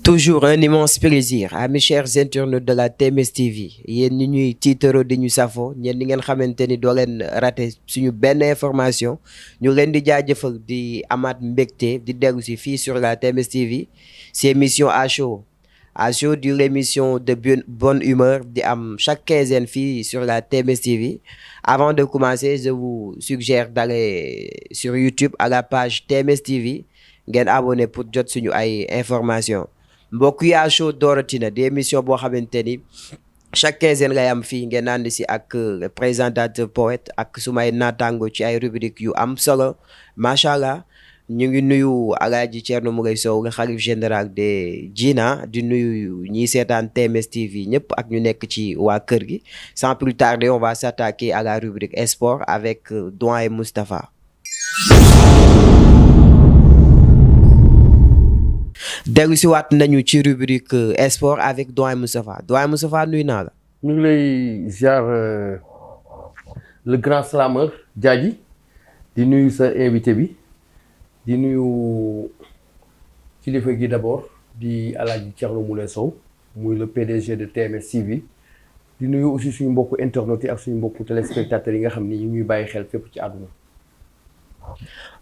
Toujours un immense plaisir à mes chers internautes de la TMS TV yéen ñi ñuy tiitaro di ñu safo ñeen ñi ngeen xamante ni doo leen raté suñu benn information ñu leen di jaajëfal di amaat mbégte di dellu si fii sur la TMS TV c'est émission à chaud di l'émission de bonne humeur di am chaque quinzaine fii sur la TMS TV. Avant de commencer je vous suggère d'aller sur YouTube à la page TMS TV ngeen abonné pour jot suñu ay information mbokk yi à chaud dooratina di émission boo xamante ni chaque quinzaine lay am fii ngeen ànd si ak présentateur poète ak sumay naataango ci ay rubrique yu am solo macha allah ñu ngi nuyu Alaaji Thierno Moulay Sow le xalif général de Djina di nuyu ñiy seetaan TMS TV ñëpp ak ñu nekk ci waa kër gi sans plus tarder on va s'attaquer à la rubrique sport avec Doyen Moustapha. dellu si waat nañu ci rubrique sport avec Doyen Moustapha nuyu naa la. ñu ngi lay ziar le grand slameur Diadji di nuyu sa invité bi di nuyu kilifa gi d'abord di Alaaji Thierno Moulay Sow muy le PDG de TMS TV di nuyu aussi suñu mbokku internautes yi ak suñu mbokku téléspectateurs yi nga xam ni ñu ngi bàyyi xel fépp ci àdduna.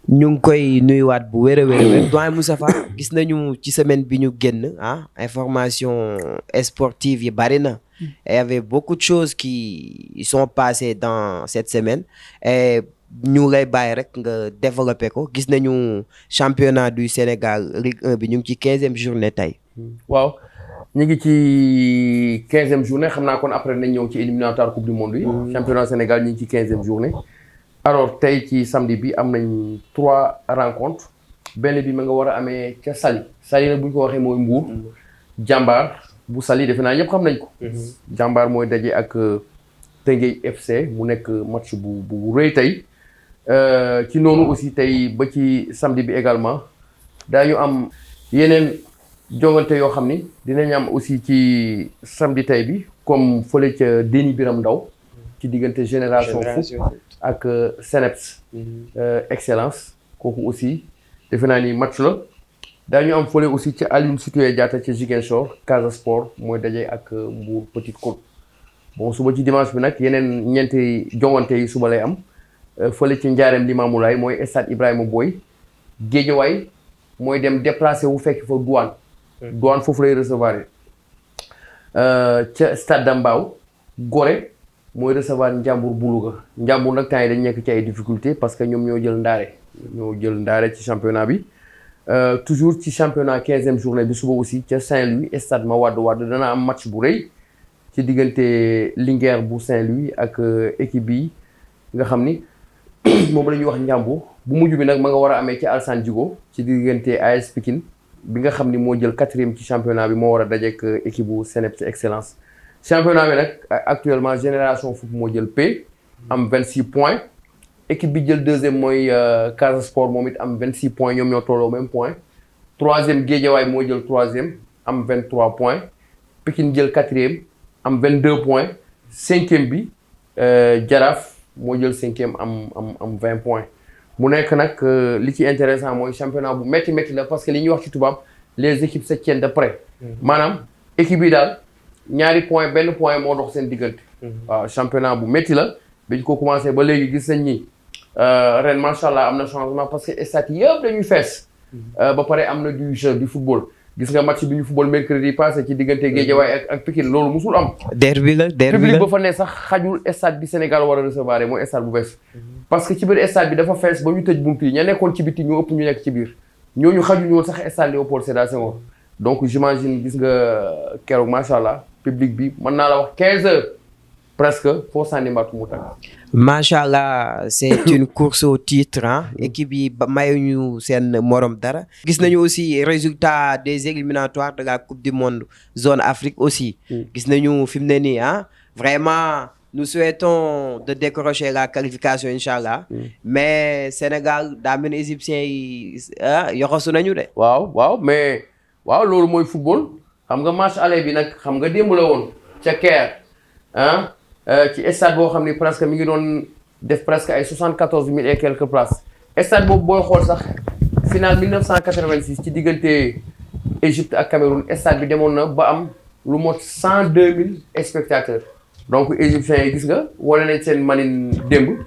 ñu ngi koy nuyuwaat bu wér a wér Doyen Moustapha gis nañu ci semaine bi ñu génn information sportive yi bari na et y avait beaucoup de choses qui sont passées dans cette semaine et ñu lay bàyyi rek nga développé ko gis nañu championnat du Sénégal Ligue 1 bi ñu ngi ci 15e journée tey. waaw ñu ngi ci 15e journée xam naa kon après nañ ñëw ci éliminatoire coupe du monde yi. championnat Sénégal ñu ngi ci 15e journée. alors tey ci samedi bi am nañ 3 rencontres benn bi ma nga war a amee ca Saly nag bu ñu ko waxee mooy Mbour jàmbaar bu Saly defe naa ñëpp xam nañ ko. jàmbaar mooy daje ak Teungueth FC mu nekk match bu rëy tey ci noonu aussi tey ba ci samedi bi également daañu am yeneen jongante yoo xam ni dinañ am aussi ci samedi tey bi comme fële ca Déni Biram Ndaw ci diggante Génération Foot ak Seneps excellence kooku aussi defe naa ni match la daañu am fële aussi ca Aline Sitoé Diatta ca Ziguinchor Casa Sport mooy daje ak Mbour Petite Côte bon suba ci dimanche bi nag yeneen ñeenti jongante yi suba lay am fële ci Njaareem Limamoulaye mooy stade Ibrahima Boy Guédiawaye mooy dem déplacé wu fekk fa douane foofu lay recevoir ca stade d'Ambao Gorée mooy recevoir Njàmbur bu Louga Njàmbur nag temps yi dañ nekk ci ay difficultés parce que ñoom ñoo jël ndaare ci championnat bi toujours ci championnat 15e journée bi suba aussi ca Saint-Louis stade Mawade Wade dana am match bu rëy ci diggante Linguère bu Saint-Louis ak équipe bi nga xam ni moom la ñuy wax Njàmbur bu mujj bi nag ma nga war a amee ci Alassane Djigo ci diggante AS Pikine bi nga xam ni moo jël 4e ci championnat bi moo war a dajeek équipe bu Seneps excellence championnat bi nag actuellement Génération Foot moo jël P am 26 points équipe bi jël 2e mooy Casa Sport moom it am 26 points ñoom ñoo tolloo même point 3e Guédiawaye moo jël 3e am 23 points Pikine jël 4e am 22 points 5e bi Jaraaf moo jël 5e am 20 points mu nekk nag li ci intéressant mooy championnat bu métti la parce que li ñuy wax ci tubaab les équipes se tiennent de près maanaam équipe yi daal benn point moo dox seen diggante. waaw championnat bu métti la biñ ko commencé ba léegi gis nañ ni ren macha allah am na changement parce que stade yëpp dañuy fees. ba pare am na du jeu du football gis nga match bi ñu football mercredi passé ci diggante Guédiawaye ak Pikine loolu musul am. derby la public ba fa ne sax xajul stade bi Sénégal war a recevoir mooy stade bu bees. parce que ci biir stade bi dafa fees ba ñu tëj buntu yi ña nekkoon ci biti ñu ëpp ñu nekk ci biir ñooñu xajuñu woon sax stade Léopold Sédar Senghor donc j'imagine gis nga keroog macha allah. public bi mën naa la wax 15 heures presque foo sànni mbaatu mu tàgg. macha allah c'est une course au titre équipe yi ba mayuñu seen morom dara. gis nañu aussi résultat des éliminatoires de la coupe du monde zone Afrique aussi. gis nañu fi mu ne nii vraiment nous souhaitons de décrocher la qualification incha allah. mais Sénégal daa mel ni égyptiens yi yoxosu nañu de. waaw mais loolu mooy football. xam nga match aller bi nag xam nga démb la woon ca Caire ci stade boo xam ni presque mi ngi doon def presque ay 74 000 et quelques places stade boobu booy xool sax finale 1986 ci diggante Égypte ak Cameroun stade bi demoon na ba am lu mot 102 000 spectateurs donc égyptiens yi gis nga wane nañ seen manin démb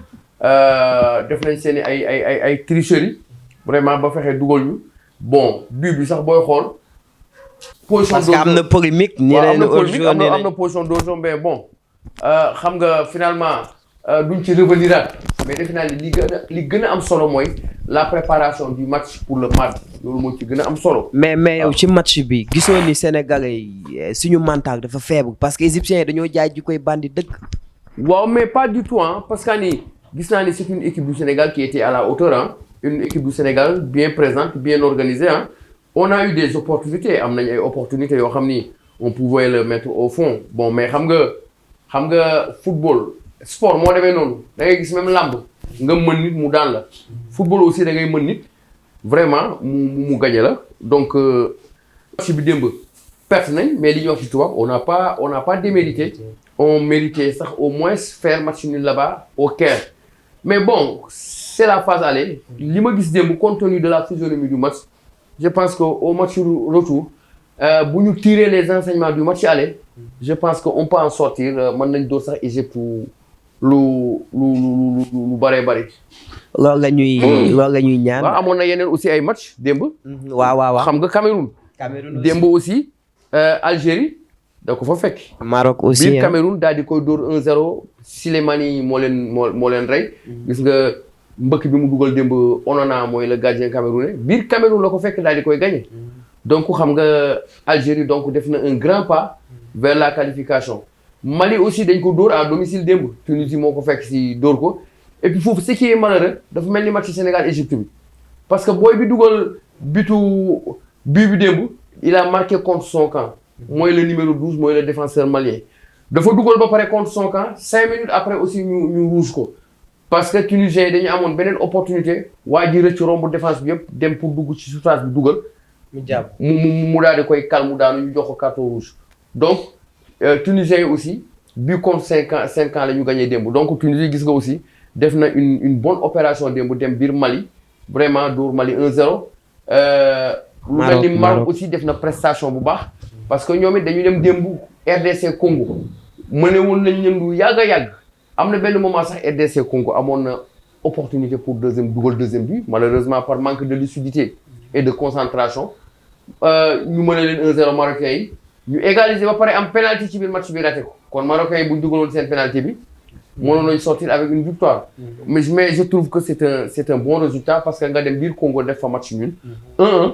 def nañ seen ay tricherie vraiment ba fexe dugal ñu bon but bi sax booy xool. position parce que am na polémique. am na position d'origine mais bon xam nga finalement duñ ci revenir mais defe naa ni li gën a am solo mooy la préparation du match pour le mardi loolu moo ci gën a am solo. mais yow ci match bi gisoo ni Sénégalais yi suñu mental dafa faible parce que égyptiens yi dañoo jaay ji koy bandi dëgg. waaw mais pas du tout parce que ni gis naa ni c'est une équipe du Sénégal qui était à la hauteur une équipe du Sénégal bien présente bien organisée on a eu des opportunités am nañ ay opportunités yoo xam ni on pouvait le mettre au fond bon mais xam nga football sport moo demee noonu da ngay gis même làmb nga mën nit mu daan la football aussi da ngay mën nit vraiment mu gañe la donc match bi démb perte nañ mais li ñuy wax ci tubaab on n'a pas démérité on méritait sax au moins faire match nul là-bas au Caire mais bon c'est la phase aller li ma gis démb compte tenu de la physionomie du match je pense que au match retour bu ñu tirer les enseignements du match aller je pense que on peut en sortir mën nañ door sax Égypte lu bëree bëri. loolu la ñuy ñaan. waaw amoon na yeneen aussi ay match démb. waaw xam nga Cameroun démb aussi Algérie da ko fa fekk. Maroc aussi biir Cameroun daal di koy dóor 1-0 Silemani moo leen rey. gis nga mbëkk bi mu dugal démb Onana mooy le gardien camerounais biir Cameroun la ko fekk daal di koy gagné. donc xam nga Algérie donc def na un grand pas vers la qualification. Mali aussi dañ ko dóor à domicile démb Tunisie moo ko fekk si dóor ko et puis foofu ce qui est malheureux dafa mel ni match Sénégal Égypte bi parce que booy bi dugal but bi démb il a marqué contre son camp mooy le numéro 12 mooy le défenseur malien dafa dugal ba pare contre son camp 5 minutes après aussi ñu rouge ko parce que Tunisiens yi dañu amoon beneen opportunité waa ji rëcc romb défense bi yëpp dem pour dugg ci surface bi dugal mu daal di koy kal mu daanu ñu jox ko carton rouge donc Tunisiens yi aussi bii contre 5 ans la ñu gagné démb donc Tunisie gis nga aussi def na une bonne opération démb dem biir Mali vraiment dóor Mali 1-0. lu mel ni Maroc aussi def na prestation bu baax. parce que ñoom it dañu dem démb RDC Congo mënewoon nañ leen lu yàgg a yàgg am na benn moment sax RDC Congo amoon na opportunité pour dugal deuxième but malheureusement par manque de lucidité et de concentration ñu mën a leen 1-0 Marocains yi. ñu égaliser ba pare am penalty ci biir match bi raté ko kon Marocains yi bu ñu dugaloon seen penalty bi mënoon nañu sortir avec une victoire mais je trouve que c'est un bon résultat parce que nga dem biir Congo def fa match nul 1-1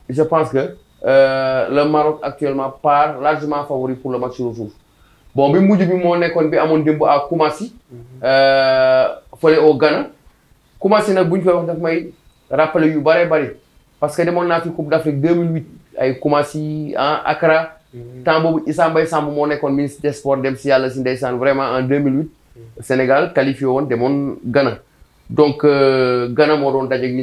je pense que le Maroc actuellement part largement favori pour le match retour bon bi mujj bi moo nekkoon bi amoon démb à Koumassi fële au Ghana Koumassi nag bu ñu koy wax daf may rappeler yu bëree bëri parce que demoon naa fi Coupe d'Afrique 2008 ay Koumassi Accra temps boobu Issa Mbaye Samb moo nekkoon ministre des sports dem si yàlla si ndeysaan vraiment en 2008 Sénégal qualifié woon demoon Ghana donc Ghana moo doon dajeek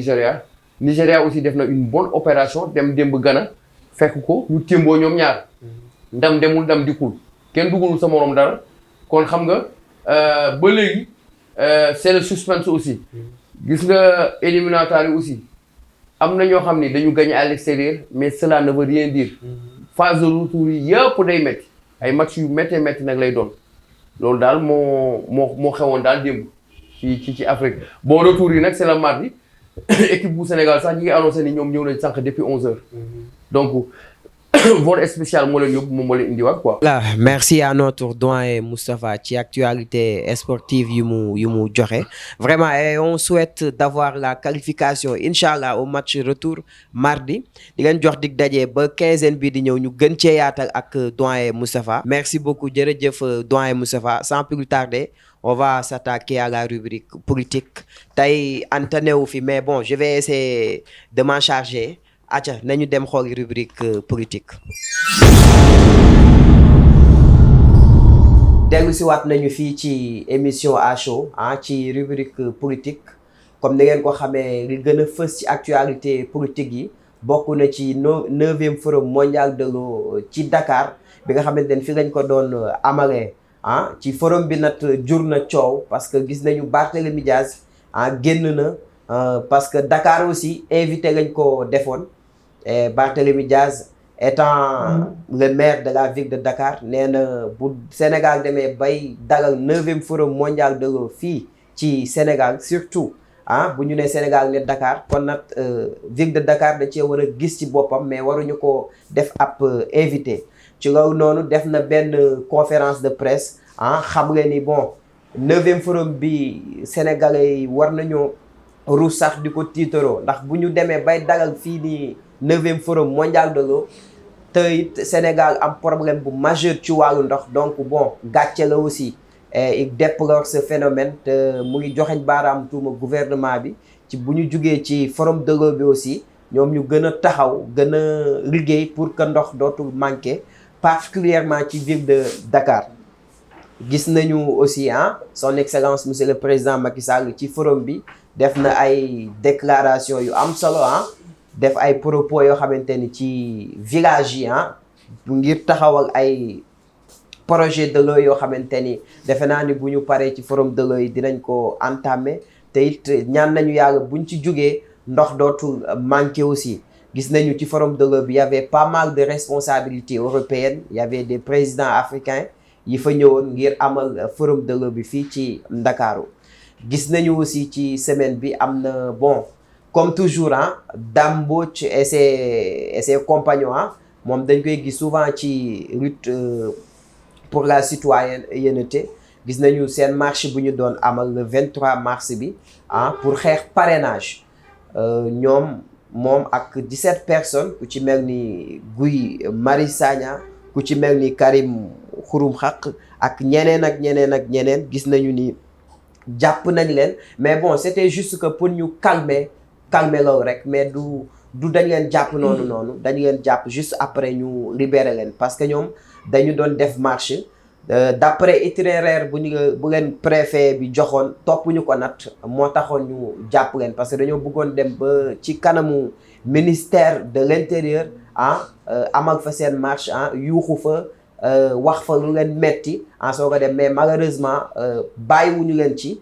Nigéria aussi def na une bonne opération dem démb Ghana fekk ko ñu témboo ñoom ñaar ndam demul ndam dikkul kenn dugalul sa morom dara kon xam nga ba léegi c'est le suspense aussi gis nga éliminatoire yi aussi am na ñoo xam ni dañu gagné à l'extérieur mais cela ne veut rien dire phase de retour yi yëpp day métti ay match yu méttee métti nag lay doon loolu daal moo xewoon daal démb ci Afrique bon retour yi nag c'est le mardi équipe bu Sénégal sax ñi ngi annoncé ni ñoom ñëw nañ sànq depuis 11h donc vol spécial moo leen yóbbu moom moo leen indiwaat quoi. voilà merci à notre doyen Moustapha ci actualité sportive yu mu joxe vraiment et on souhaite d'avoir la qualification inchallah au match retour mardi di leen jox dig daje ba quinzaine bi di ñëw ñu gën cee yaatal ak doyen Moustapha merci beaucoup jërëjëf doyen Moustapha sans plus tarder on va s'attaquer à la rubrique politique tey Anta wu fi mais bon je vais essayer de m'en charger. acca nañu dem xool rubrique politique dellu si waat nañu fii ci émission à chaud ci rubrique politique comme ni ngeen ko xamee li gën a fës ci actualité politique yi bokk na ci 9e forum mondial de l'eau ci Dakar bi nga xamante ne fi lañ ko doon amalee ci forum bi nag jur na coow parce que gis nañu Barthélémy Diaz génn na parce que Dakar aussi invité lañ ko defoon Barthélémy Diaz étant le maire de la ville de Dakar nee na bu Sénégal demee bay dalal 9e forum mondial de l'eau fii ci Sénégal surtout bu ñu nee Sénégal ne Dakar kon nag ville de Dakar da cee war a gis ci boppam mais waruñu ko def ab invité ci loolu noonu def na benn conférence de presse xam nga ni bon 9e forum bi sénégalais yi war nañoo ruus sax di ko tiitaroo ndax bu ñu demee bay dalal fii nii 9e forum mondial de l'eau te it Sénégal am problème bu majeur ci wàllu ndox donc bon gàcce la aussi il déplore ce phénomène te mu ngi joxeñ baaraam tuuma gouvernement bi ci bu ñu jugee ci forum de l'eau bi aussi ñoom ñu gën a taxaw gën a liggéey pour que ndox dootul manquer particulièrement ci ville de Dakar. Gis nañu aussi son excellence monsieur le président Macky Sall ci forum bi def na ay déclaration yu am solo def ay propos yoo xamante ni ci village yi ngir taxawal ay projet de l'eau yoo xamante ni defe naa ni bu ñu paree ci forum de l'eau yi dinañ ko entamer te it ñaan nañu yàlla buñ ci jógee ndox dootul manquer aussi. Gis nañu ci forum de l'eau bi y avait pas mal de responsabilités européennes, y avait des présidents africains yi fa ñëwoon ngir amal forum de l'eau bi fii ci Ndakaaru. Gis nañu aussi ci semaine bi am na bon comme toujours Dame Mbodj et ses compagnons moom dañ koy gis souvent ci lutte pour la citoyenneté. Gis nañu seen marche bu ñu doon amal le 23 mars bi pour xeex parrainage moom ak 17 personnes ku ci mel ni Guy Marius Sagna ku ci mel ni Karim Xurum Xaq ak ñeneen gis nañu ni jàpp nañ leen mais bon c'était juste que pour ñu calmer loolu rek mais du dañ leen jàpp noonu dañ leen jàpp juste après ñu libérer leen parce que ñoom dañu doon def marche d'après itinéraire bu leen préfet bi joxoon topp ñu ko nat moo taxoon ñu jàpp leen parce que dañoo bëggoon dem ba ci kanamu ministère de l'intérieur amal fa seen marche yuuxu fa wax fa lu leen metti soo ko dem mais malheureusement bàyyiwuñu leen ci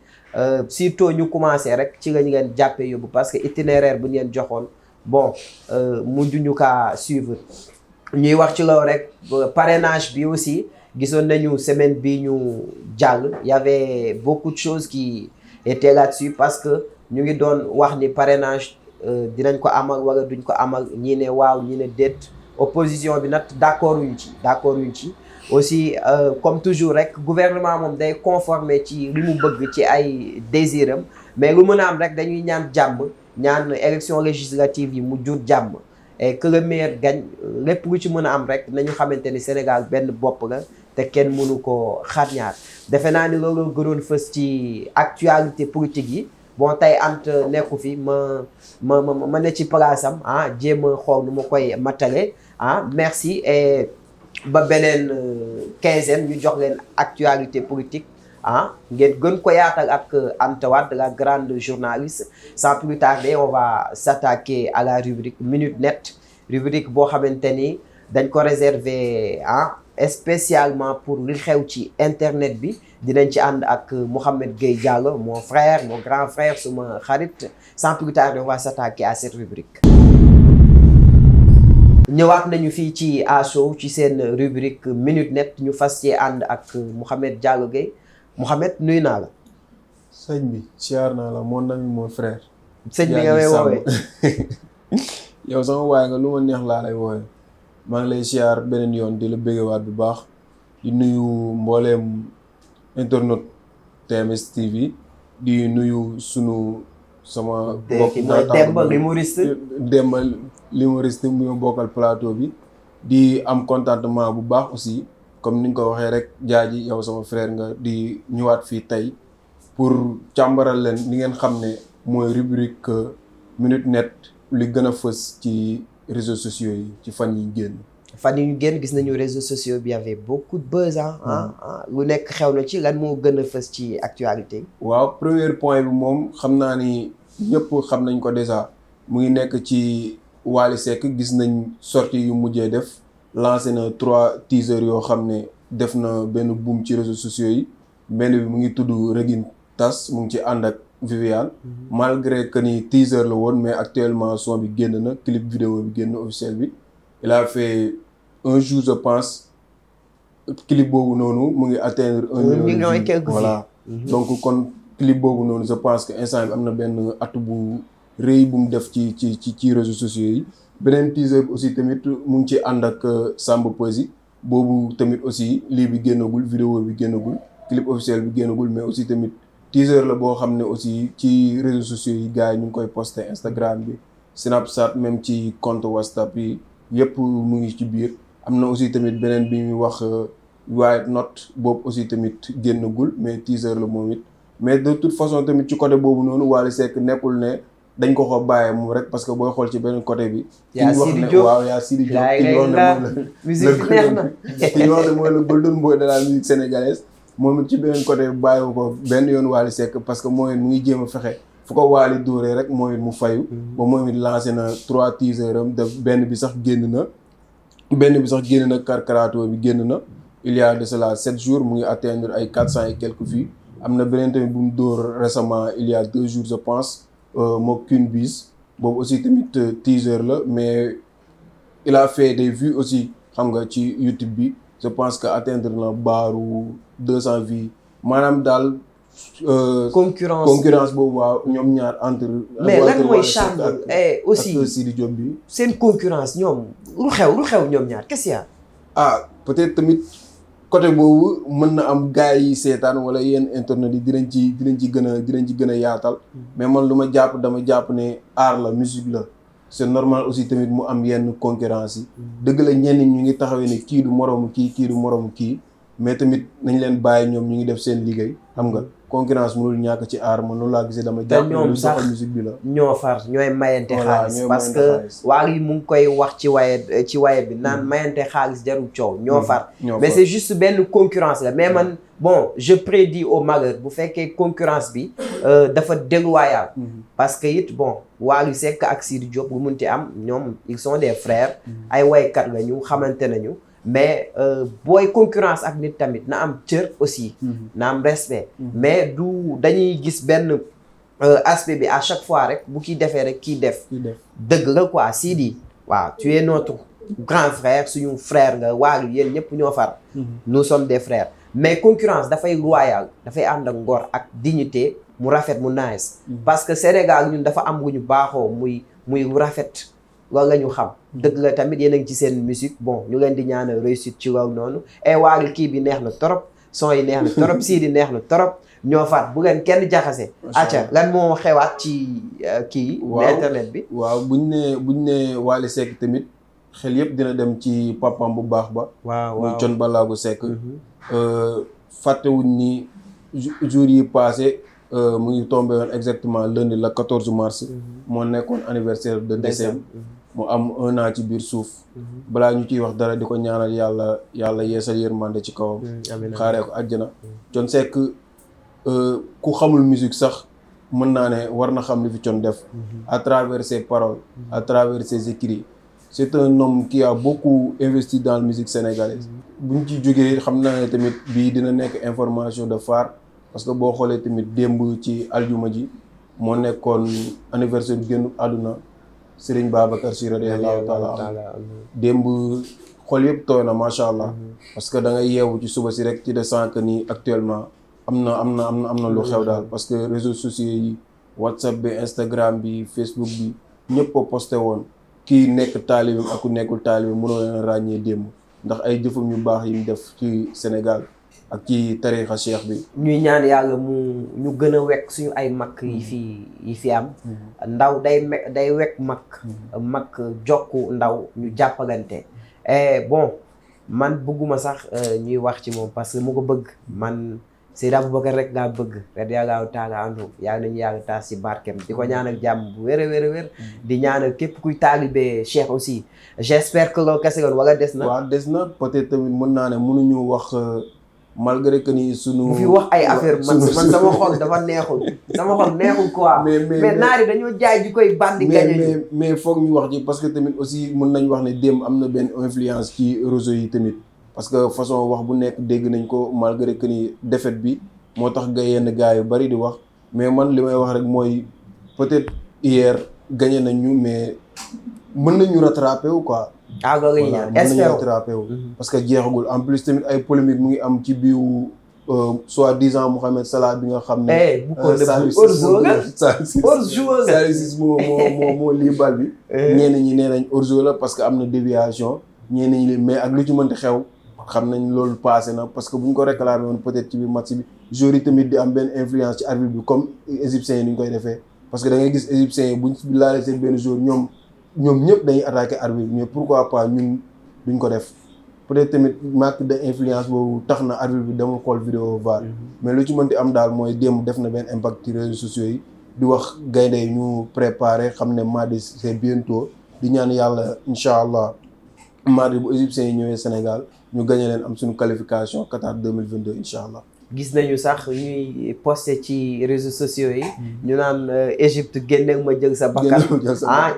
surtout ñu commencé rek ci lañu leen jàppee yóbbu parce que itinéraire bu ñu leen joxoon bon mujj ñu kaa suivre ñuy wax ci loolu rek parrainage bi aussi gisoon nañu semaine bi ñu jàll y avait beaucoup de choses qui étaient là-dessus parce que ñu ngi doon wax ni parrainage dinañ ko amal wala duñ ko amal ñii ne waaw ñii ne déet opposition bi nag d'accord yuñ ci aussi comme toujours rek gouvernement moom day conformer ci li mu bëgg ci ay désiram mais lu mën a am rek dañuy ñaan jàmm ñaan élection législative yi mu jur jàmm et que le meilleur gagne lépp lu ci mën a am rek nañu xamante ni Sénégal benn bopp la te kenn mënu ko xar ñaar defe naa ni loolu gënoon fës ci actualité politique yi bon tey Anta nekku fi ma ne ci place am jéem a xool nu ma koy matale merci et ba beneen quinzaine ñu jox leen actualité politique ngeen gën ko yaatal ak Anta Wade la grande journaliste sans plus tarder on va s'attaquer à la rubrique Minute Net rubrique boo xamante ni dañ ko réserver spécialement pour li xew ci internet bi dinañ ci ànd ak Mouhamed Gueye Diallo mon frère mon grand frère suma xarit sans plus tarder on va s'attaquer à cette rubrique. ñëwaat nañu fii ci Show ci seen rubrique Minute Net ñu fas yee ànd ak Mouhamed Diallo Gueye Mouhamed nuyu naa la. sëñ bi siyaar naa la mon ami mon frère. sëñ bi nga may woowee. yow sama waay nga lu ma neex laa lay woowee. maa ngi lay siyaar beneen yoon di la bëggewaat bu baax di nuyu mbooleem internet TMS TV di nuyu sama mbokk Demba l'humoriste bi ma bokkal plateau bi di am contentement bu baax aussi comme ni nga ko waxee rek jaaji yow sama frère nga di ñëwaat fii tey pour càmbaral leen li ngeen xam ne mooy rubrique Minute Net li gën a fës ci réseaux sociaux yi ci fan yi génn gis nañu réseaux sociaux bi y avait beaucoup de buzz lu nekk xew na ci lan moo gën a fës ci actualité. waaw premier point bi moom xam naa ni ñëpp xam nañ ko déjà mu ngi nekk ci Wally Seck gis nañ sortie yu mujjee def lancé na 3 teasers yoo xam ne def na benn boom ci réseaux sociaux yi benn bi mu ngi tudd Regine Tas mu ngi ci ànd ak Viviane malgré que ni teaser la woon mais actuellement son bi génn na clip vidéo bi génn officiel bi il a fait un jour je pense clip boobu noonu mu ngi atteindre 1 million et quelques voilà donc kon clip boobu noonu je pense que instant bi am na benn atu bu rëy bu mu def ci réseaux sociaux yi beneen teaser bi aussi tamit mu ngi ci ànd ak Samba Peuzzi boobu tamit aussi lii bi génnagul vidéo bi génnagul clip officiel bi génnagul mais aussi tamit teaser la boo xam ne aussi ci réseaux sociaux yi gars yi ñu ngi koy posté Instagram bi Snapchat même ci compte WhatsApp yi yëpp mu ngi ci biir am na aussi tamit beneen bi ñuy wax White Note boobu aussi tamit génnagul mais teaser la moom it mais de toute façon tamit ci côté boobu noonu Wally Seck nekkul ne dañ ko bàyyee moom rek parce que booy xool ci beneen côté bi. yaa Sidi Diop waaw yaa Sidi Diop ki ñu wax ne mooy le golden boy de la musique sénégalaise moom it ci beneen côté bàyyiwu ko benn yoon Wally Seck parce que mooy mu ngi jéem a fexe fu ko Wally dóoree rek mooy mu fayu. ba moom it lancé na 3 teasers am def benn bi sax génn na Karkarato bi génn na. Il y a de cela 7 jours mu ngi atteindre ay 400 et quelques vues am na beneen tamit bu mu dóor récemment il y a 2 jours je pense moo Queen Biz boobu aussi tamit teaser la mais il a fait des vues aussi xam nga ci YouTube bi je pense que atteindre na baaru 200 vues maanaam daal. concurrence boobu waaw ñoom ñaar entre. mais lan mooy charme aussi ak Sidi Diop bi. seen concurrence ñoom lu xew ñoom ñaar qu'est-ce qu'il y a. peut-être tamit. côté boobu mën na am gars yi seetaan wala yenn internet yi dinañ ci gën a yaatal mais man lu ma dama jàpp ne art la musique la c'est normal aussi tamit mu am yenn concurrence yi dëgg la ñenn ñu ngi taxawee ne kii du moroomu kii mais tamit nañ leen bàyyi ñoom ñu ngi def seen liggéey xam nga concurrence mënul ñàkk ci art man loolu laa gisee dama jàpp ne lu soxal musique bi la ñoo far ñooy mayante xaalis parce que Wally mu ngi koy wax ci waye bi naan mayante xaalis jarul coow ñoo far mais c'est juste benn concurrence la mais man bon je prédis au malheur bu fekkee concurrence bi dafa déloyal parce que it bon Wally Seck ak Sidi Diop bu munti am ñoom ils sont des frères ay waykat la ñu xamante nañu mais booy concurrence ak nit tamit na am cër aussi na am respect mais du dañuy gis benn aspect bi à chaque fois rek bu kii defee rek kii def dëgg la quoi Sidi waaw tu es notre grand frère suñu frère nga Wally yéen ñëpp ñoo far nous sommes des frères mais concurrence dafay loyal dafay ànd ak ngor ak dignité mu rafet mu nice parce que Sénégal ñun dafa am lu ñu baaxoo muy rafet loolu la ñu xam dëgg la tamit yéen a ngi ci seen musique bon ñu leen di ñaanal réussite ci loolu noonu et Wally kii bi neex na trop son yi neex na trop Sidi neex na trop ñoo faat bu leen kenn jaxase acca lan moo xewaat ci kii internet bi waaw buñ ne Wally Seck tamit xel yëpp dina dem ci papam bu baax ba muy Thione Ballago Seck fàttewuñ ni jour yi passé mu ngi tombé woon exactement lundi le 14 mars moo nekkoon anniversaire de décès mu am 1 an ci biir suuf balaa ñu ciy wax dara di ko ñaanal yàlla yeesal yërmande ci kawam xaaree ko àjjana Thione Seck ku xamul musique sax mën naa ne war na xam li fi Thione def à travers ses paroles à travers ses écrits c'est un homme qui a beaucoup investi dans la musique sénégalaise buñ ci jógee xam naa ne tamit bii dina nekk information de phare parce que boo xoolee tamit démb ci aljuma ji moo nekkoon anniversaire génn àdduna Serigne Babacar Sy radiyallahu taala démb xol yëpp tooy na macha allah parce que da ngay yeewu ci suba si rek ci de sànq ni actuellement am na lu xew daal parce que réseaux sociaux yi WhatsApp bi Instagram bi Facebook bi ñëpp ko posté woon kii nekk taalibe ak ku nekkul taalibe mënoo leen ràññee démb ndax ay jëfam yu baax yi mu def ci Sénégal ak ci tarixa cheikh bi ñuy ñaan yàlla ñu gën a wekk suñu ay mag yi fi am ndaw day wekk mag jokku ndaw ñu jàppalante bon man bëgguma sax ñuy wax ci moom parce que mu ko bëgg man Seydi Aboubacar rek ngaa bëgg radiyallahu taala anhu yàlla nañu yàlla taas ci barkeem di ko ñaanal jàmm bu wér a wér di ñaanal képp kuy taalibe cheikh aussi j'espère que loolu kese wala des na waaw des na peut-être tamit mën naa ne mënuñu wax malgré que ni sunu. bu fi wax ay affaire man sama xol dafa neexul quoi. mais naari dañoo jaay ji koy bandi gañe mais foog ñu wax ji parce que tamit aussi mën nañ wax ne démb am na benn influence ci réseau yi tamit parce que façon wax bu nekk dégg nañ ko malgré que ni défaite bi moo tax nga yenn gars yu bari di wax mais man li may wax rek mooy peut-être hier gagné nañ ñu mais mën nañu rattraper wu quoi ah loolu la ñuy voilà ñaan mën nañu espérons. rattrapé wu. parce que jeexagul en plus tamit ay polémique mu ngi am ci biiru soi-disant Mohamed Salah bi nga xam ne. bu ko def hors-jeu la hors-jeu la Saliou Ciss moo lii bal bi. ñenn ñi nee nañ hors-jeu la parce que am na déviation ñenn ñi mais ak lu ci mënti xew xam nañ loolu passé na parce que bu ñu ko réclamé woon peut-être ci biir match bi joueurs yi tamit di am benn influence ci arbitre bi comme égyptiens yi ni ñu koy defee parce que da ngay gis égyptiens yi buñ laalee seen benn joueur ñoom ñëpp dañuy attaqué arbitre mais pourquoi pas ñun duñ ko def peut-être tamit manque de influence boobu tax na arbitre bi dama xool vidéo VAR mais lu ci mënti am daal mooy démb def na benn impact ci réseaux sociaux yi di wax gaynde yi ñu préparé xam ne mardi c'est bientôt di ñaan yàlla incha allah mardi bu égyptiens yi ñëwee Sénégal ñu gagné leen am suñu qualification Qatar 2022 incha allah. gis nañu sax ñuy posté ci réseaux sociaux yi ñu naan Égypte génne ma jël sa bakkan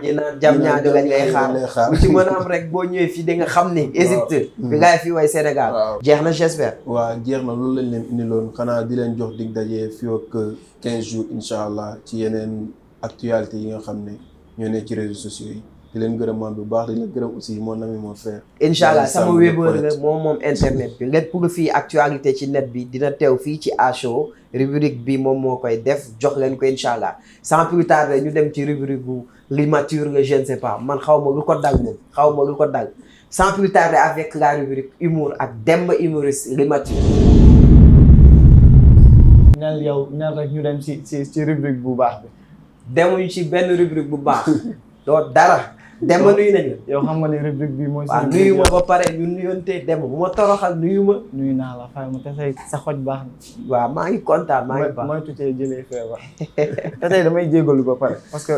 ñi naan jam ñaajo lañ lay xaar lu ci mën a am rek boo ñëwee fii di nga xam ni Égypte bi ngay fii way Sénégal jeex na j'espère waaw jeex na loolu lañ leen indiloon xanaa di leen jox dig daje fii ak 15 jours incha allah ci yeneen actualité yi nga xam ne ñoo ne ci réseaux sociaux yi di leen gërëmaan bu baax di leen gërëm aussi mon ami mon frère. incha allah sama wébër la moom internet bi lépp pour fii actualité ci net bi dina teew fii ci A Show rubrique bi moom moo koy def jox leen ko incha allah sans plus tarder ñu dem ci rubrique bu l'immature le je ne sais pas man xaw ma lu ko dal moom xaw ma lu ko dal sans plus tarder avec la rubrique humour ak Demba humoriste l'immature. nel rek ñu dem ci rubrique bu baax bi. demuñu ci benn rubrique bu baax doo dara. Demba nuyu nañu la. yow xam nga ne rubrique bi mooy. waaw nuyu ma ba pare ñu nuyontee Demba bu ma toroxal nuyu ma. nuyu naa la fay ma te sa xoj baax na. waaw maa ngi kontaan maa ngi baax mooy tuutee jëlee feebar. te tey damay jégalu ba pare parce que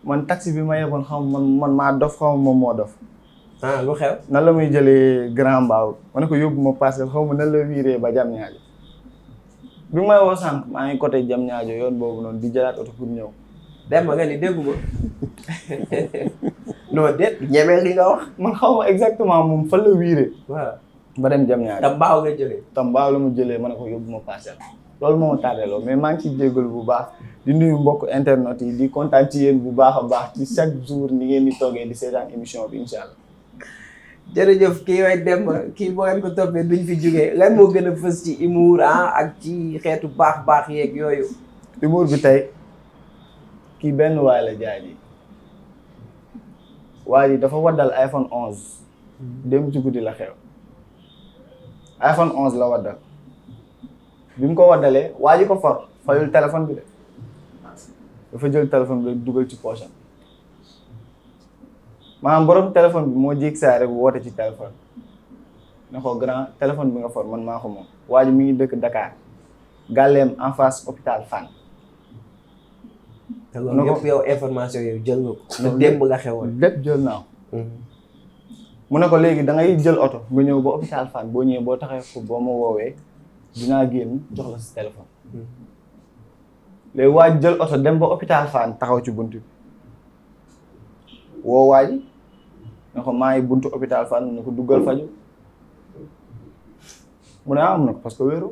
man taxi bi ma yeboon xam man maa dof xaw ma moom moo dof. lu xew. nan la muy jëlee Grand Mbao ma ne ko yóbbu ma passé xaw ma nan la wiiree ba jam ñaajo bi may woo sànq maa ngi côté jam ñaajo yoon boobu noonu di jëlaat oto pour ñëw. Demba nga ni déggu ma non déet ñemee li nga wax. man xaw ma exactement moom fan la wiiree. waaw ba dem jam ñaajo. tam mbaaw nga jëlee. tam mbaaw la mu jëlee ma ne ko yóbbu ma passé loolu moo ma tardé loo mais maa ngi ciy jégalu bu baax di nuyu mbokk internet yi di kontaan ci yéen bu baax a baax ci chaque jour ni ngeen di toogee di seetaan émission bi incha allah. jërëjëf kii way Demba kii boo leen ko toppee duñ fi jógee lan moo gën a fës ci humour ak ci xeetu baax yeeg yooyu. humour bi tey kii benn waay la jaay ji waa ji dafa waddal iPhone 11 dem ci guddi la xew iPhone 11 la waddal bi mu ko waddalee waa ji ko for fayul téléphone bi de dafa jël téléphone bi rek dugal ci poche am maanaam borom téléphone bi moo jéeg saa rek woote ci téléphone ne ko grand téléphone bi nga for man maa ko moom waa ji mi ngi dëkk Dakar gàlleem en face hôpital Fann. te loolu yëpp yow information yow jël nga ko. te démb la xewoon lépp jël naa ko. mu ne ko léegi da ngay jël oto nga ñëw ba hôpital Fann boo ñëwee boo taxee ko boo ma woowee dinaa génn jox la sa téléphone. léegi waa ji jël oto dem ba hôpital Fann taxaw ci bunt bi woo waa ji ne ko maa ngi buntu hôpital Fann mu ne ko duggal faju mu ne am na ko parce que wéeru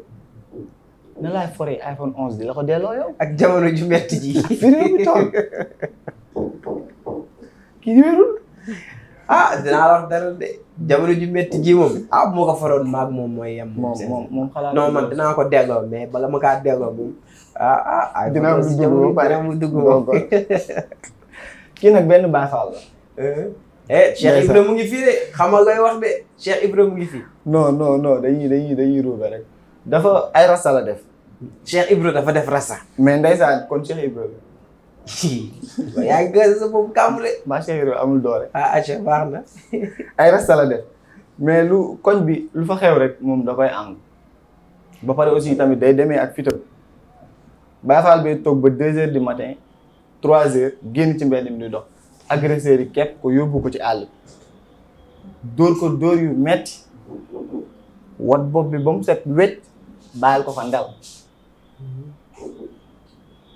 ne laay foree iPhone 11 di la ko delloo yow. ak jamono ju metti ji. fi réew mi toll kii wéerul. dinaa wax dara de jamono ju metti ji moom bu ma ko faroon maag moom mooy yem. moom xalaat non man dinaa ko delloo mais bala ma kaa delloo moom dinaa mu dugg ba pare mu dugg moom. kii nag benn Baay Faal la. Cheikh Ibra mu ngi fii de xam nga lay wax de Cheikh Ibra mu ngi fii. non dañuy ruube rek. dafa ay rasta la def. Cheikh Ibra dafa def rasta. mais ndeysaan kon Cheikh Ibra la. yaa ngi gën sa boobu kàmbale. maa Cheikh Ibra amul doole. Cheikh baax na. ay rasta la def mais lu koñ bi lu fa xew rek moom da koy ànd. ba pare aussi tamit day demee ak fitam Baay Faal bi toog ba 2 heures du matin 3 heures génn ci mbedd mi di dox agresseurs yi képp ko yóbbu ko ci àll dóor ko dóor yu metti wat bopp bi ba mu set wecc bàyyil ko fa ndel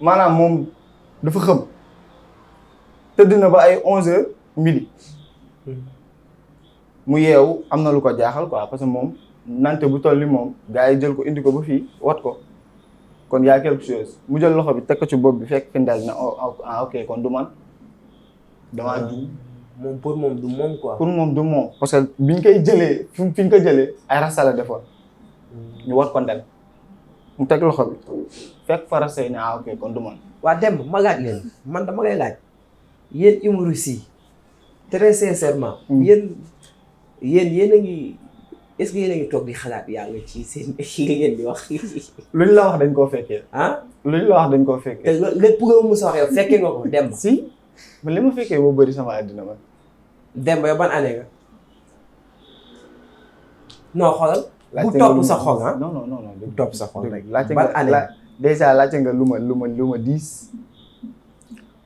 maanaam moom dafa xëm tëdd na ba ay 11 heures midi mu yeewu am na lu ko jaaxal quoi parce que moom nante bu toll ni moom gars yi jël ko indi ko ba fii wat ko kon y a quelque chose mu jël loxo bi teg ko ci bopp bi fekk fi ndel na ok kon du man damaa juum moom pour moom du moom quoi. pour moom du moom parce que biñ koy jëlee fi ñu ko jëlee ay rasta la defoon ñu war ko ndel mu teg loxo bi fekk fa rasta yi ne ok kon du man. waa Demb ma laaj leen man dama lay laaj yéen humoristes yi très sincèrement. yéen a ngi est-ce que yéen a ngi toog di xalaat yàlla ci seen li ngeen di wax. luñ la wax dañ koo fekkee. luñ la wax dañ koo fekkee. te lépp loo mos a wax yow fekkee nga ko Demb. si man li ma fekkee moo bëri sama àddina man. Demb yow ban année nga. non xoolal. bu topp sa xol ah. non bu topp sa xol rek. ban année déjà laajte nga lu ma 10.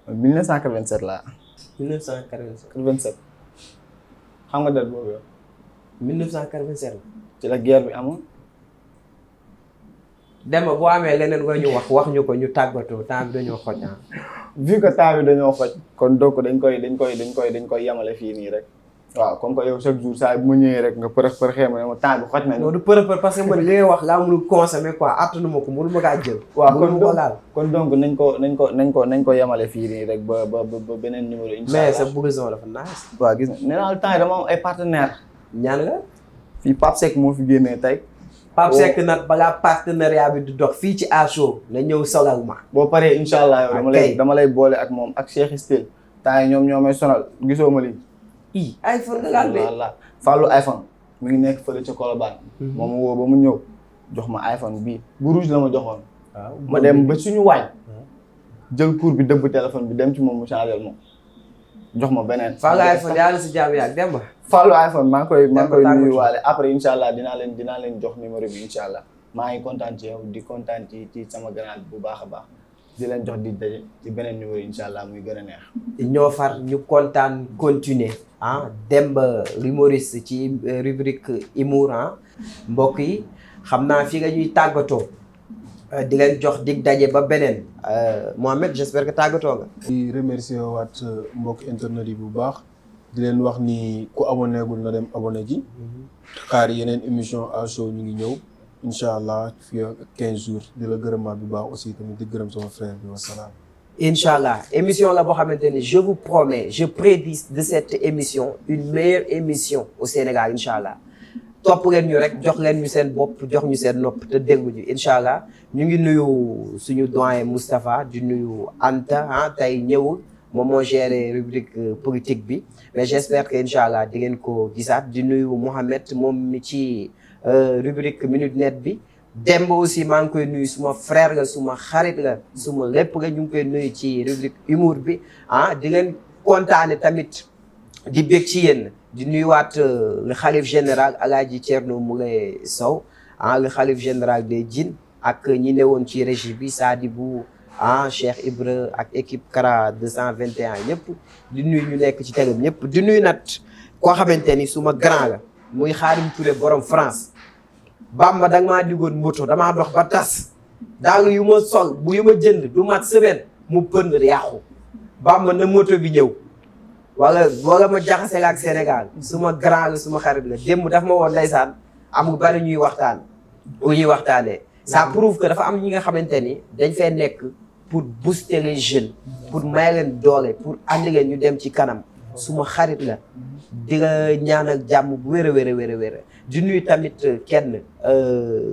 1987 laa. 1987. xam nga date boobu yow. 1987 la. ci la guerre bi amoon. Demba boo amee leneen nga ñu wax ñu ko ñu tàggatoo temps bi dañoo xoj ah. vu que temps bi dañoo xoj. kon donc dañ koy yamale fii nii rek. waaw comme que yow chaque jour saa bu ma ñëwee rek nga përëx ma ne ma temps bi xoj na. non du përëx parce que man li ngay wax laa mënul consommer quoi attanu ma ko mënu ma kaa jël. waaw kon donc nañ ko yamale fii nii rek ba beneen numéro. incha allah mais sa blouson dafa nice. waaw gis nga nee naa temps yi dama am ay partenaires. ñaan nga. fii Pape Seck moo fi génnee tey. Pape Seck nag balaa partenariat bi di dox fii ci Asho na ñëw solal ma. boo paree incha allah yow dama lay boole ak moom ak Cheikh Style. temps yi ñoom ñoo may sonal gisoo ma lii. iPhone nga laal de. voilà Fallou iPhone mi ngi nekk fële ca Colobane. moom woo ba mu ñëw jox ma iPhone bii bu rouge la ma joxoon. ma dem ba suñu waañ. jël cours bi dëbb téléphone bi dem ci moom mu changé moom jox ma beneen. Fallou iPhone yàlla si jàmm yaag dem ba. Fallou iPhone maa ngi koy nuyuwaale après incha allah dinaa leen jox numéro bi incha allah maa ngi kontaan ci yow di kontaan ci sama grand bu baax a baax. di leen jox di daje ci beneen numéro incha allah muy gën a neex. ñoo far ñu kontaan continuer Demba l'humoriste ci rubrique humour mbokk yi xam naa fi nga ñuy tàggatoo di leen jox dig daje ba beneen Mohamed j'espère que tàggatoo nga. di remercier waat mbokk internet yi bu baax di leen wax ni ku abonné gul na dem abonné ji xaar yeneen émission Asho ñu ngi ñëw. incha allah fii ak 15 jours di la gërëmaat bu baax aussi tamit di gërëm sama frère bi wasalaam. incha allah émission la boo xamante ni je vous promets je prédis de cette émission une meilleure émission au Sénégal incha allah topp leen ñu rek jox leen ñu seen bopp jox ñu seen nopp te déglu ñu incha allah ñu ngi nuyu suñu doyen Moustapha di nuyu Anta tey ñëwul moom moo géré rubrique politique bi mais j'espère que incha allah di ngeen ko gisaat di nuyu Mohamed moom mi ci. rubrique minute net bi Demba aussi maa ngi koy nuyu suma frère la suma xarit la suma lépp la ñu ngi koy nuyu ci rubrique humour bi di leen kontaane tamit di bég ci yéen di nuyuwaat le xalif général Alaaji Thierno Moulé Sow le xalif général des Djinn ak ñi newoon ci régie bi Sadibou Cheikh Ibra ak équipe Kara 221 ñëpp di nuyu ñu nekk ci télé ñëpp di nuyu nag koo xamante ni suma grand la muy Xaadim Touré borom France Bamba da nga maa diggoon moto damaa dox ba tas daal yu ma sol bu yu ma jënd du mat semaine mu pënd yàqu Bamba na moto bi ñëw wala ma jaxase la ak Sénégal suma grand la suma xarit la démb daf ma woon ndeysaan am lu bari ñuy waxtaan bu ñuy waxtaanee ça prouve que dafa am ñi nga xamante ni dañ fee nekk pour booster les jeunes pour may leen doole pour andi leen ñu dem ci kanam suma xarit la di la ñaanal jàmm bu wér a wér di nuyu tamit kenn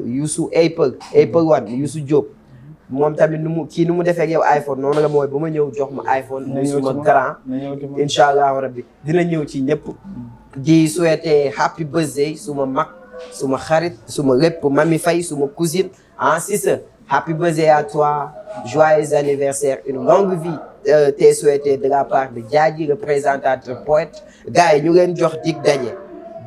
Youssou Apple One Youssou Diop moom tamit nu mu defee ak yow iPhone noonu la mooy ba ma ñëw jox ma iPhone muy suma grand incha allahu rabbi dina ñëw ci ñëpp di souhaiter happy birthday suma mag suma xarit suma lépp Mami Faye suma cousine Cissé happy birthday à toi joyeux anniversaire une longue vie t'es souhaité de la part de Diadji le présentateur poète gars yi ñu leen jox dig daje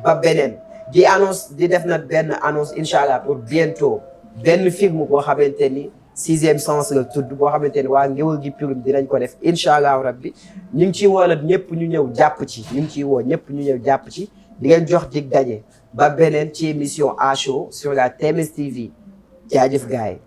ba beneen di annonce di def nag benn annonce incha allah pour bientôt benn film boo xamante ni 6e sens la tudd boo xamante ni waa Ngéwël gi Prime dinañ ko def incha allah rabbi ñu ngi ciy woo nag ñëpp ñu ñëw jàpp ci ñu ngi ciy woo ñëpp ñu ñëw jàpp ci di ngeen jox dig daje ba beneen ci émission Asho sur la TMS TV jaajëf gars yi